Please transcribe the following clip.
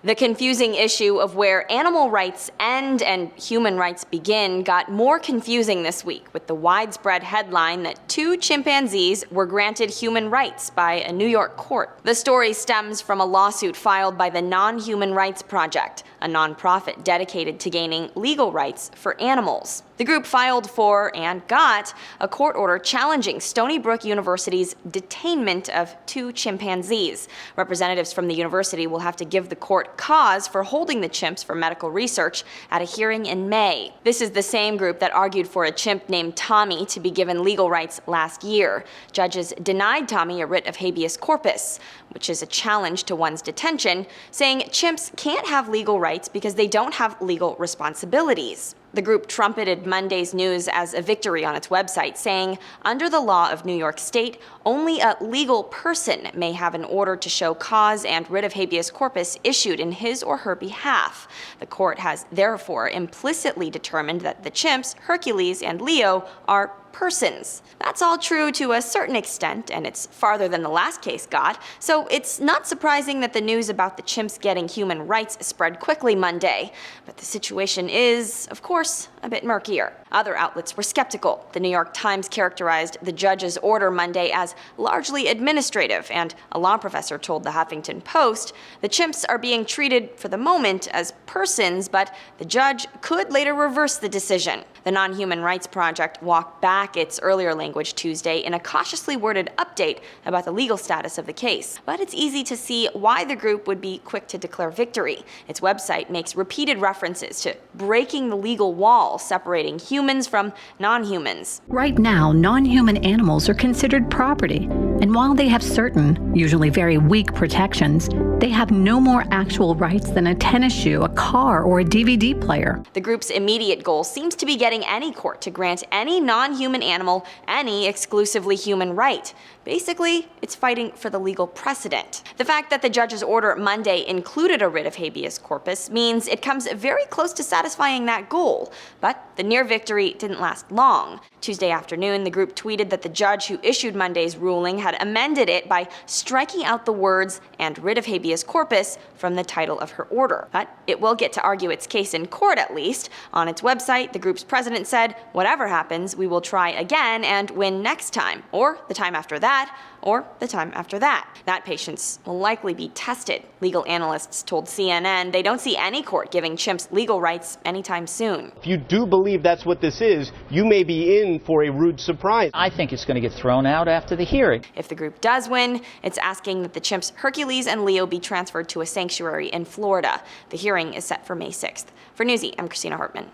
The confusing issue of where animal rights end and human rights begin got more confusing this week with the widespread headline that 2 chimpanzees were granted human rights by a New York court. The story stems from a lawsuit filed by the Nonhuman Rights Project, a nonprofit dedicated to gaining legal rights for animals. The group filed for and got a court order challenging Stony Brook University's detainment of 2 chimpanzees. Representatives from the university will have to give the court cause for holding the chimps for medical research at a hearing in May. This is the same group that argued for a chimp named Tommy to be given legal rights last year. Judges denied Tommy a writ of habeas corpus, which is a challenge to one's detention, saying chimps can't have legal rights because they don't have legal responsibilities. The group trumpeted Monday's news as a victory on its website, saying, under the law of New York State, only a legal person may have an order to show cause and writ of habeas corpus issued in his or her behalf. The court has therefore implicitly determined that the chimps, Hercules and Leo, are persons. That's all true to a certain extent, and it's farther than the last case got, so it's not surprising that the news about the chimps getting human rights spread quickly Monday. But the situation is, of course, a bit murkier. Other outlets were skeptical. The New York Times characterized the judge's order Monday as largely administrative, and a law professor told the Huffington Post the chimps are being treated for the moment as persons, but the judge could later reverse the decision. The Nonhuman Rights Project walked back its earlier language Tuesday in a cautiously worded update about the legal status of the case. But it's easy to see why the group would be quick to declare victory. Its website makes repeated references to breaking the legal wall separating humans from non-humans. Right now, non-human animals are considered property, and while they have certain, usually very weak protections, they have no more actual rights than a tennis shoe, a car, or a DVD player. The group's immediate goal seems to be getting any court to grant any non-human animal any exclusively human right. Basically, it's fighting for the legal precedent. The fact that the judge's order Monday included a writ of habeas corpus means it comes very close to satisfying that goal. But the near victory didn't last long. Tuesday afternoon, the group tweeted that the judge who issued Monday's ruling had amended it by striking out the words "and writ of habeas corpus" from the title of her order. But it will get to argue its case in court at least. On its website, the group's president said, "Whatever happens, we will try again and win next time, or the time after that, or the time after that." That patience will likely be tested. Legal analysts told CNN they don't see any court giving chimps legal rights anytime soon. If you do believe that's what this is, you may be in for a rude surprise. I think it's going to get thrown out after the hearing. If the group does win, it's asking that the chimps Hercules and Leo be transferred to a sanctuary in Florida. The hearing is set for May 6th. For Newsy, I'm Christina Hartman.